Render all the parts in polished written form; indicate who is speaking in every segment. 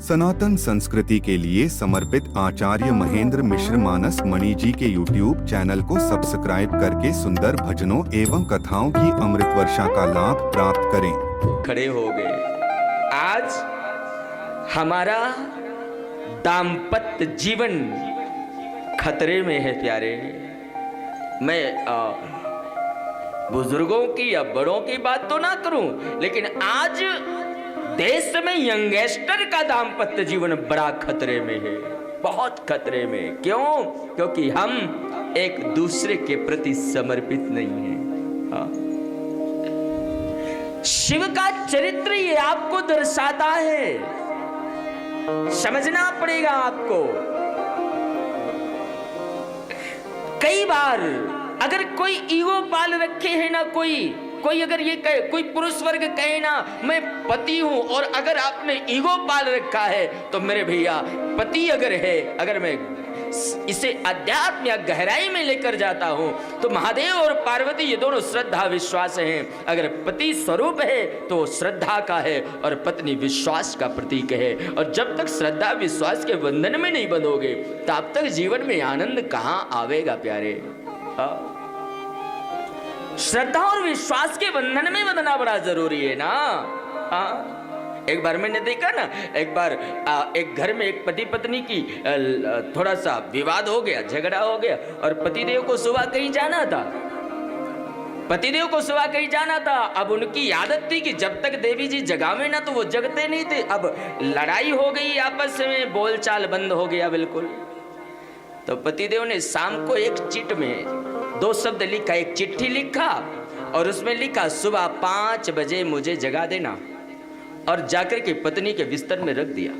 Speaker 1: सनातन संस्कृति के लिए समर्पित आचार्य महेंद्र मिश्र मानस मणि जी के YouTube चैनल को सब्सक्राइब करके सुंदर भजनों एवं कथाओं की अमृत वर्षा का लाभ प्राप्त करें।
Speaker 2: खड़े हो गए। आज हमारा दाम्पत्य जीवन खतरे में है प्यारे। मैं बुजुर्गों की या बड़ों की बात तो ना करूं, लेकिन आज देश में यंगस्टर का दाम्पत्य जीवन बड़ा खतरे में है, बहुत खतरे में। क्यों? क्योंकि हम एक दूसरे के प्रति समर्पित नहीं हैं। हाँ। शिव का चरित्र ये आपको दर्शाता है, समझना पड़ेगा आपको। कई बार अगर कोई ईगो पाल रखे है ना, कोई अगर ये कहे, कोई पुरुष वर्ग कहे ना मैं पति हूं, और अगर आपने ईगो पाल रखा है तो मेरे भैया पति अगर है, अगर मैं इसे अध्यात्म या गहराई में लेकर जाता हूं तो महादेव और पार्वती ये दोनों श्रद्धा विश्वास हैं। अगर पति स्वरूप है तो श्रद्धा का है और पत्नी विश्वास का प्रतीक है। और जब तक श्रद्धा विश्वास के बंधन में नहीं बंधोगे तब तक जीवन में आनंद कहां आवेगा प्यारे। श्रद्धा और विश्वास के बंधन में बंधना बड़ा जरूरी है ना। एक बार मैंने देखा ना, एक बार एक घर में एक पति पत्नी की थोड़ा सा विवाद हो गया, झगड़ा हो गया, और पतिदेव को सुबह कहीं जाना था। अब उनकी आदत थी कि जब तक देवी जी जगावे ना तो वो जगते नहीं थे। अब लड़ाई हो गई, आपस में बोलचाल बंद हो गया बिल्कुल। तो पतिदेव ने शाम को एक चिट में 2 शब्द लिखा, एक चिट्ठी लिखा और उसमें लिखा सुबह 5 बजे मुझे जगा देना, और जाकर के पत्नी के बिस्तर में रख दिया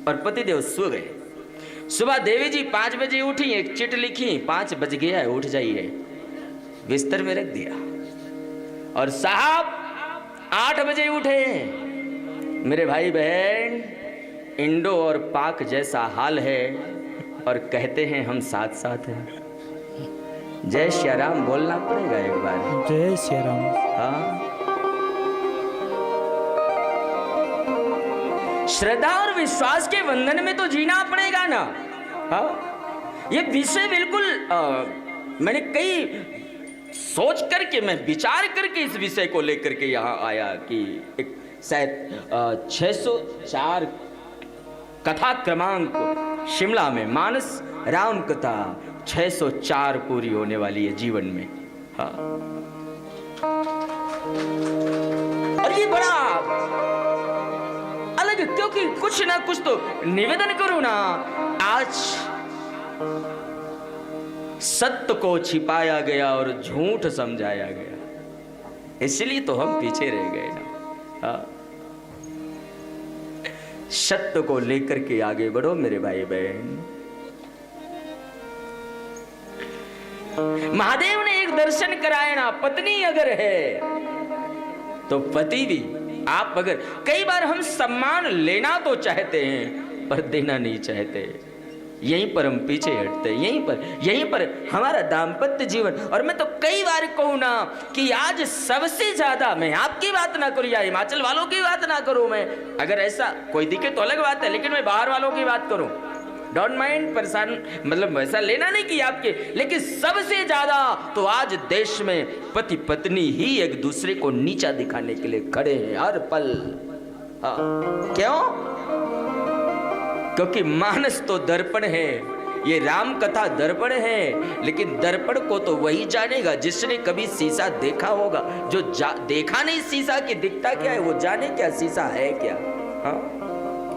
Speaker 2: और पतिदेव सो गए। सुबह देवी जी 5 बजे उठी, एक चिट लिखी, 5 बज गया है उठ जाइए, बिस्तर में रख दिया। और साहब 8 बजे उठे। मेरे भाई बहन, इंडो और पाक जैसा हाल है और कहते हैं हम साथ साथ हैं। जय श्री राम बोलना पड़ेगा एक बार।
Speaker 3: जय श्री राम।
Speaker 2: हाँ, श्रद्धा और विश्वास के बंधन में तो जीना पड़ेगा ना। हाँ, ये विषय बिल्कुल मैंने कई सोच करके, मैं विचार करके इस विषय को लेकर के यहाँ आया कि एक शायद 604 कथा क्रमांक शिमला में मानस राम कथा 604 पूरी होने वाली है जीवन में। हाँ, और ये बड़ा अलग, क्योंकि कुछ ना कुछ तो निवेदन करूं ना। आज सत्य को छिपाया गया और झूठ समझाया गया, इसलिए तो हम पीछे रह गए ना। हाँ, सत्य को लेकर के आगे बढ़ो मेरे भाई बहन। महादेव ने एक दर्शन कराया ना, पत्नी अगर है तो पति भी। आप अगर, कई बार हम सम्मान लेना तो चाहते हैं पर देना नहीं चाहते, यहीं पर हम पीछे हटते हैं। यहीं पर हमारा दाम्पत्य जीवन। और मैं तो कई बार कहूँ ना कि आज सबसे ज्यादा, मैं आपकी बात ना करूँ या हिमाचल वालों की बात ना करूँ, मैं अगर ऐसा कोई दिखे तो अलग बात है, लेकिन मैं बाहर वालों की बात करूँ, डोंट माइंड, परेशान मतलब वैसा लेना नहीं कि आपके, लेकिन सबसे ज्यादा तो आज देश में पति पत्नी ही एक दूसरे को नीचा दिखाने के लिए खड़े हैं हर पल। हाँ, क्यों? क्योंकि मानस तो दर्पण है, ये राम कथा दर्पण है, लेकिन दर्पण को तो वही जानेगा जिसने कभी शीशा देखा होगा। जो देखा नहीं शीशा की दिखता क्या है, वो जाने क्या शीशा है क्या। हाँ,